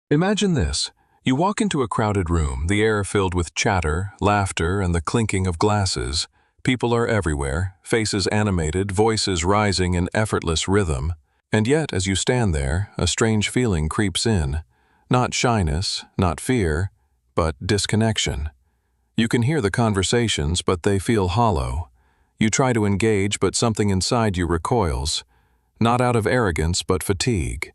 Imagine this. You walk into a crowded room, the air filled with chatter, laughter, and the clinking of glasses. People are everywhere, faces animated, voices rising in effortless rhythm. And yet, as you stand there, a strange feeling creeps in. Not shyness, not fear, but disconnection. You can hear the conversations, but they feel hollow. You try to engage, but something inside you recoils. Not out of arrogance, but fatigue.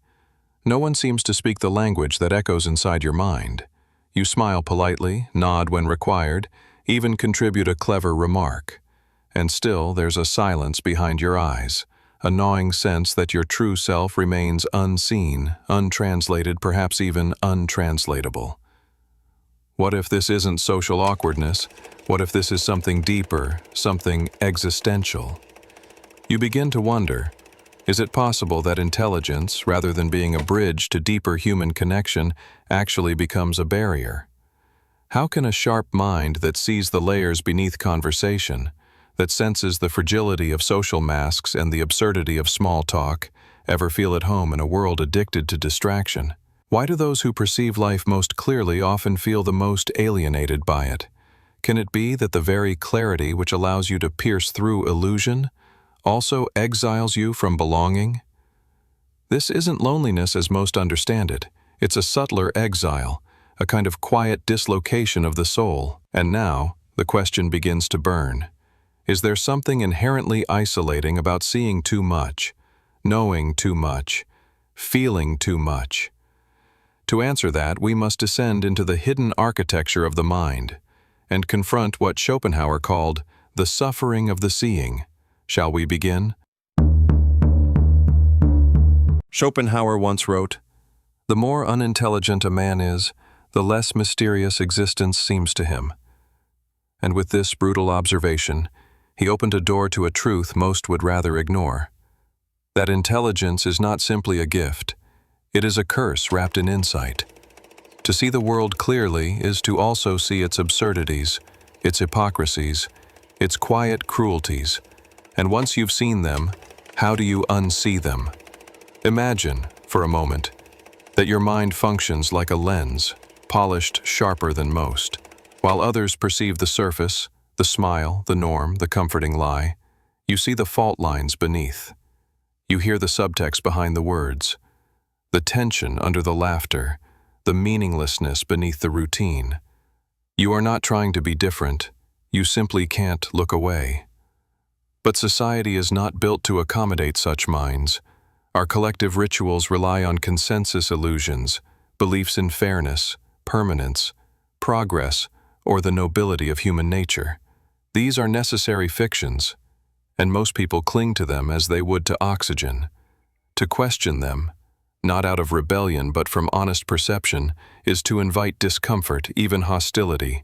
No one seems to speak the language that echoes inside your mind. You smile politely, nod when required, even contribute a clever remark. And still there's a silence behind your eyes, a gnawing sense that your true self remains unseen, untranslated, perhaps even untranslatable. What if this isn't social awkwardness? What if this is something deeper, something existential? You begin to wonder, is it possible that intelligence, rather than being a bridge to deeper human connection, actually becomes a barrier? How can a sharp mind that sees the layers beneath conversation, that senses the fragility of social masks and the absurdity of small talk, ever feel at home in a world addicted to distraction? Why do those who perceive life most clearly often feel the most alienated by it? Can it be that the very clarity which allows you to pierce through illusion also exiles you from belonging? This isn't loneliness as most understand it. It's a subtler exile, a kind of quiet dislocation of the soul. And now, the question begins to burn. Is there something inherently isolating about seeing too much, knowing too much, feeling too much? To answer that, we must descend into the hidden architecture of the mind and confront what Schopenhauer called the suffering of the seeing. Shall we begin? Schopenhauer once wrote, "The more unintelligent a man is, the less mysterious existence seems to him." And with this brutal observation, he opened a door to a truth most would rather ignore. That intelligence is not simply a gift, it is a curse wrapped in insight. To see the world clearly is to also see its absurdities, its hypocrisies, its quiet cruelties. And once you've seen them, how do you unsee them? Imagine, for a moment, that your mind functions like a lens, polished sharper than most. While others perceive the surface, the smile, the norm, the comforting lie, you see the fault lines beneath. You hear the subtext behind the words, the tension under the laughter, the meaninglessness beneath the routine. You are not trying to be different, you simply can't look away. But society is not built to accommodate such minds. Our collective rituals rely on consensus illusions, beliefs in fairness, permanence, progress, or the nobility of human nature. These are necessary fictions, and most people cling to them as they would to oxygen. To question them, not out of rebellion but from honest perception, is to invite discomfort, even hostility.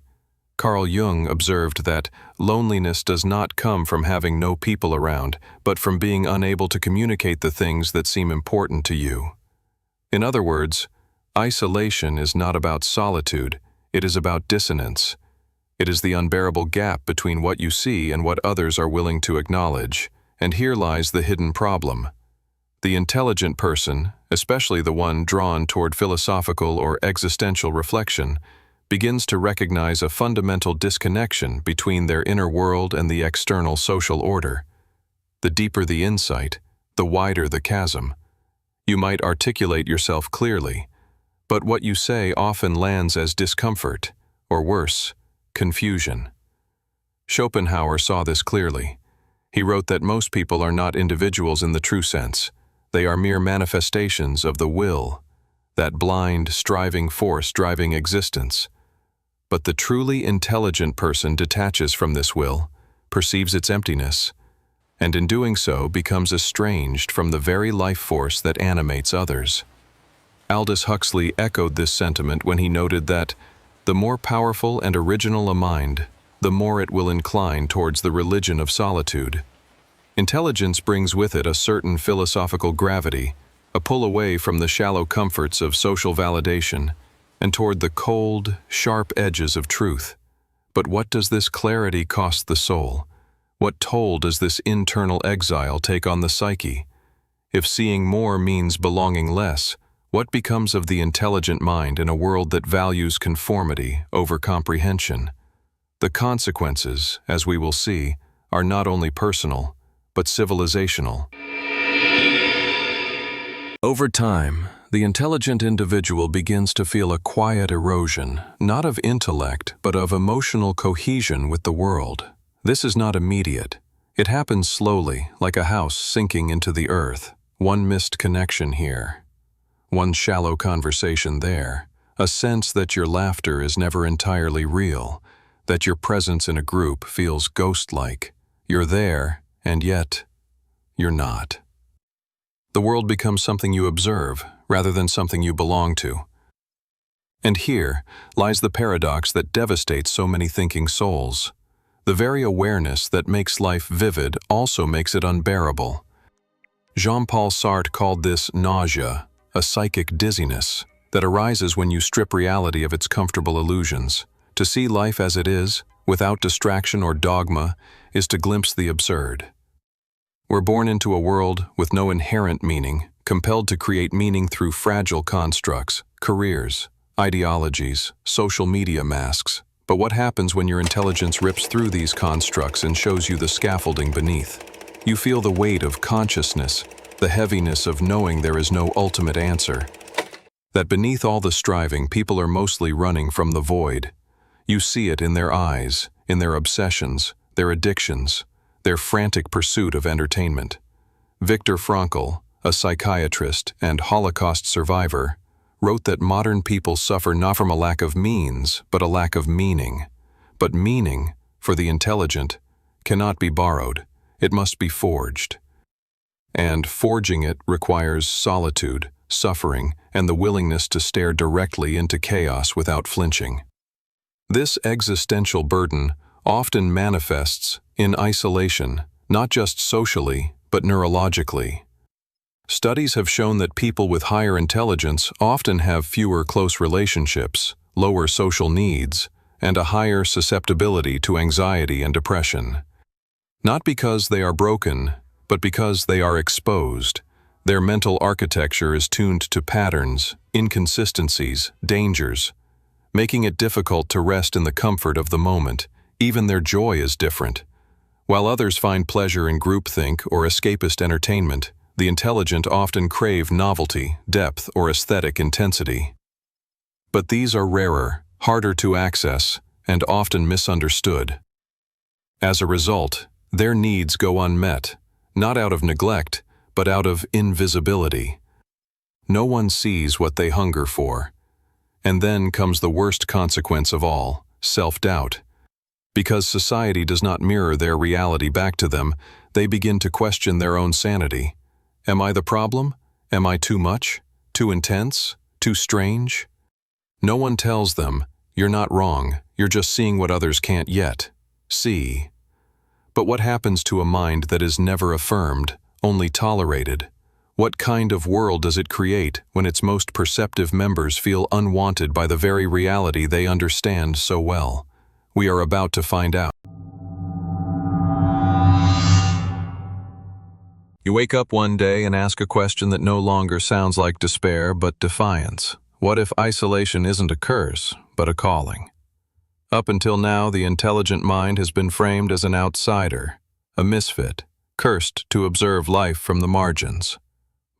Carl Jung observed that loneliness does not come from having no people around, but from being unable to communicate the things that seem important to you. In other words, isolation is not about solitude, it is about dissonance. It is the unbearable gap between what you see and what others are willing to acknowledge, and here lies the hidden problem. The intelligent person, especially the one drawn toward philosophical or existential reflection, begins to recognize a fundamental disconnection between their inner world and the external social order. The deeper the insight, the wider the chasm. You might articulate yourself clearly, but what you say often lands as discomfort, or worse, confusion. Schopenhauer saw this clearly. He wrote that most people are not individuals in the true sense. They are mere manifestations of the will, that blind, striving force driving existence. But the truly intelligent person detaches from this will, perceives its emptiness, and in doing so becomes estranged from the very life force that animates others. Aldous Huxley echoed this sentiment when he noted that the more powerful and original a mind, the more it will incline towards the religion of solitude. Intelligence brings with it a certain philosophical gravity, a pull away from the shallow comforts of social validation, and toward the cold, sharp edges of truth. But what does this clarity cost the soul? What toll does this internal exile take on the psyche? If seeing more means belonging less, What becomes of the intelligent mind in a world that values conformity over comprehension? The consequences, as we will see, are not only personal, but civilizational. Over time, the intelligent individual begins to feel a quiet erosion, not of intellect, but of emotional cohesion with the world. This is not immediate. It happens slowly, like a house sinking into the earth. One missed connection here, one shallow conversation there, a sense that your laughter is never entirely real, that your presence in a group feels ghost-like. You're there, and yet, you're not. The world becomes something you observe, rather than something you belong to. And here lies the paradox that devastates so many thinking souls. The very awareness that makes life vivid also makes it unbearable. Jean-Paul Sartre called this nausea, a psychic dizziness that arises when you strip reality of its comfortable illusions. To see life as it is, without distraction or dogma, is to glimpse the absurd. We're born into a world with no inherent meaning, compelled to create meaning through fragile constructs, careers, ideologies, social media masks. But what happens when your intelligence rips through these constructs and shows you the scaffolding beneath? You feel the weight of consciousness, the heaviness of knowing there is no ultimate answer. That beneath all the striving, people are mostly running from the void. You see it in their eyes, in their obsessions, their addictions, their frantic pursuit of entertainment. Viktor Frankl, a psychiatrist and Holocaust survivor, wrote that modern people suffer not from a lack of means, but a lack of meaning. But meaning, for the intelligent, cannot be borrowed. It must be forged. And forging it requires solitude, suffering, and the willingness to stare directly into chaos without flinching. This existential burden often manifests in isolation, not just socially, but neurologically. Studies have shown that people with higher intelligence often have fewer close relationships, lower social needs, and a higher susceptibility to anxiety and depression. Not because they are broken, but because they are exposed. Their mental architecture is tuned to patterns, inconsistencies, dangers, making it difficult to rest in the comfort of the moment. Even their joy is different. While others find pleasure in groupthink or escapist entertainment, the intelligent often crave novelty, depth, or aesthetic intensity. But these are rarer, harder to access, and often misunderstood. As a result, their needs go unmet, not out of neglect, but out of invisibility. No one sees what they hunger for. And then comes the worst consequence of all, self-doubt. Because society does not mirror their reality back to them, they begin to question their own sanity. Am I the problem? Am I too much? Too intense? Too strange? No one tells them, you're not wrong, you're just seeing what others can't yet see. But what happens to a mind that is never affirmed, only tolerated? What kind of world does it create when its most perceptive members feel unwanted by the very reality they understand so well? We are about to find out. You wake up one day and ask a question that no longer sounds like despair but defiance. What if isolation isn't a curse, but a calling? Up until now, the intelligent mind has been framed as an outsider, a misfit, cursed to observe life from the margins.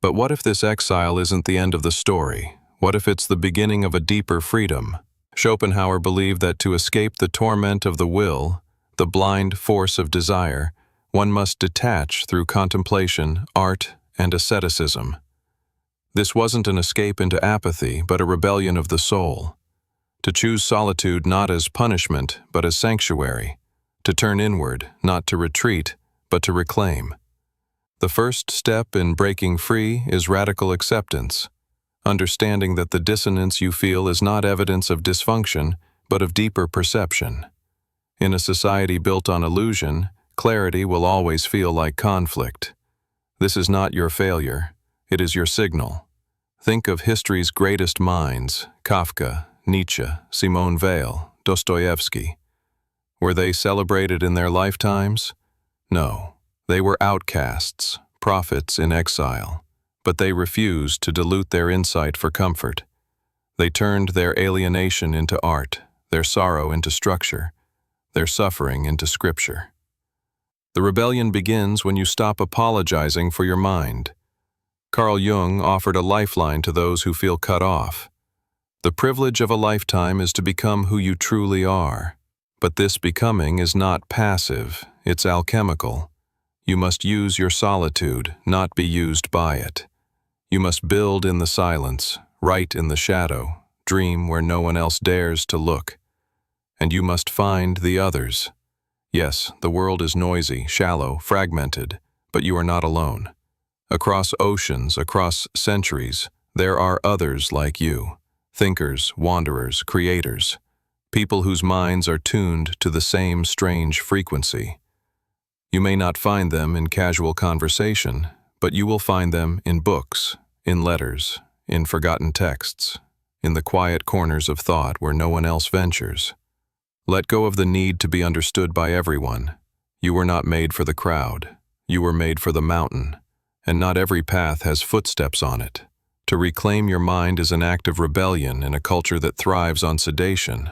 But what if this exile isn't the end of the story? What if it's the beginning of a deeper freedom? Schopenhauer believed that to escape the torment of the will, the blind force of desire, one must detach through contemplation, art, and asceticism. This wasn't an escape into apathy, but a rebellion of the soul. To choose solitude not as punishment, but as sanctuary. To turn inward, not to retreat, but to reclaim. The first step in breaking free is radical acceptance, understanding that the dissonance you feel is not evidence of dysfunction, but of deeper perception. In a society built on illusion, clarity will always feel like conflict. This is not your failure, it is your signal. Think of history's greatest minds, Kafka, Nietzsche, Simone Weil, Dostoevsky. Were they celebrated in their lifetimes? No. They were outcasts, prophets in exile. but they refused to dilute their insight for comfort. They turned their alienation into art, their sorrow into structure, their suffering into scripture. The rebellion begins when you stop apologizing for your mind. Carl Jung offered a lifeline to those who feel cut off. The privilege of a lifetime is to become who you truly are. But this becoming is not passive, it's alchemical. You must use your solitude, not be used by it. You must build in the silence, write in the shadow, dream where no one else dares to look. And you must find the others. Yes, the world is noisy, shallow, fragmented, but you are not alone. Across oceans, across centuries, there are others like you. Thinkers, wanderers, creators. People whose minds are tuned to the same strange frequency. You may not find them in casual conversation, but you will find them in books, in letters, in forgotten texts, in the quiet corners of thought where no one else ventures. Let go of the need to be understood by everyone. You were not made for the crowd. You were made for the mountain, and not every path has footsteps on it. To reclaim your mind is an act of rebellion in a culture that thrives on sedation.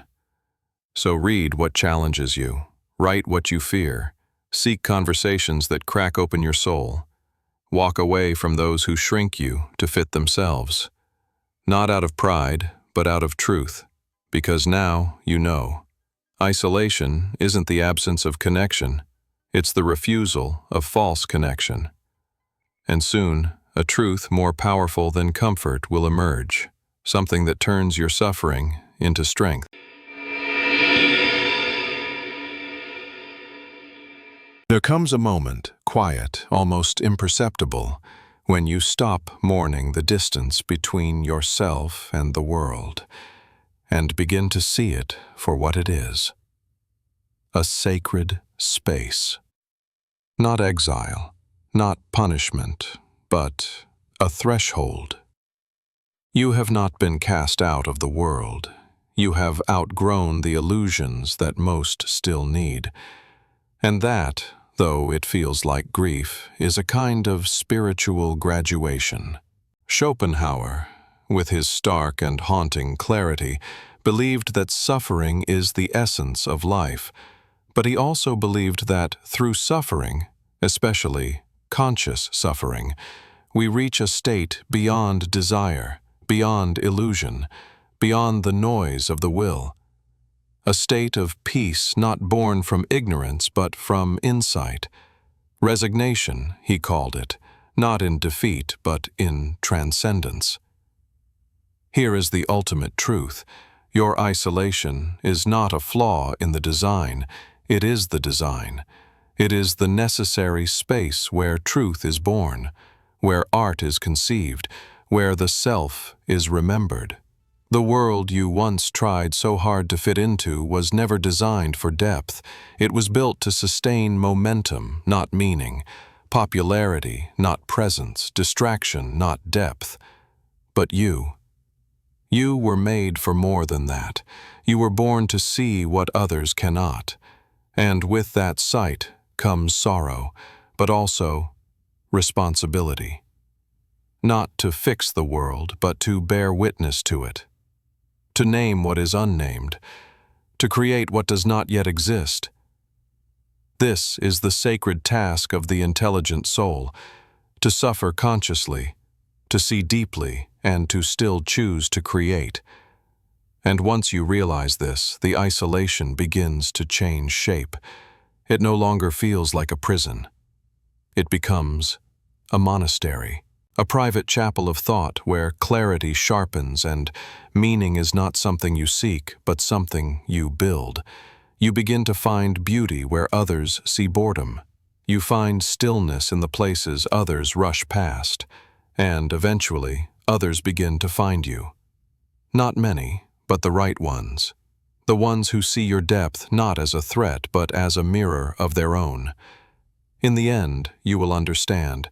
So read what challenges you, write what you fear, seek conversations that crack open your soul. Walk away from those who shrink you to fit themselves. Not out of pride, but out of truth, because now you know. Isolation isn't the absence of connection, it's the refusal of false connection. And soon, a truth more powerful than comfort will emerge, something that turns your suffering into strength. There comes a moment, quiet, almost imperceptible, when you stop mourning the distance between yourself and the world, and begin to see it for what it is. A sacred space. Not exile, not punishment, but a threshold. You have not been cast out of the world. You have outgrown the illusions that most still need. And that, though it feels like grief, is a kind of spiritual graduation. Schopenhauer, with his stark and haunting clarity, believed that suffering is the essence of life, but he also believed that through suffering, especially conscious suffering, we reach a state beyond desire, beyond illusion, beyond the noise of the will. A state of peace not born from ignorance but from insight. Resignation, he called it, not in defeat but in transcendence. Here is the ultimate truth. Your isolation is not a flaw in the design, it is the design. It is the necessary space where truth is born, where art is conceived, where the self is remembered. The world you once tried so hard to fit into was never designed for depth. It was built to sustain momentum, not meaning, popularity, not presence, distraction, not depth. But you were made for more than that. You were born to see what others cannot. And with that sight comes sorrow, but also responsibility. Not to fix the world, but to bear witness to it. To name what is unnamed, to create what does not yet exist. This is the sacred task of the intelligent soul, to suffer consciously, to see deeply, and to still choose to create. And once you realize this, the isolation begins to change shape. It no longer feels like a prison. It becomes a monastery. A private chapel of thought where clarity sharpens and meaning is not something you seek, but something you build. You begin to find beauty where others see boredom. You find stillness in the places others rush past. And eventually, others begin to find you. Not many, but the right ones. The ones who see your depth not as a threat, but as a mirror of their own. In the end, you will understand.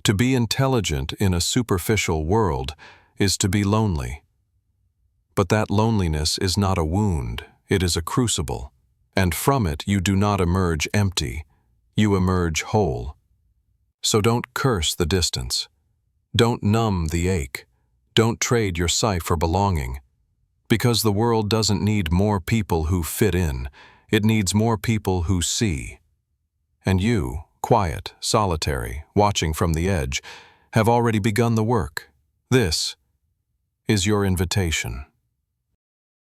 To be intelligent in a superficial world is to be lonely. But that loneliness is not a wound, it is a crucible, and from it you do not emerge empty, you emerge whole. So don't curse the distance. Don't numb the ache. Don't trade your sight for belonging. Because the world doesn't need more people who fit in. It needs more people who see. And you, quiet, solitary, watching from the edge, have already begun the work. This is your invitation.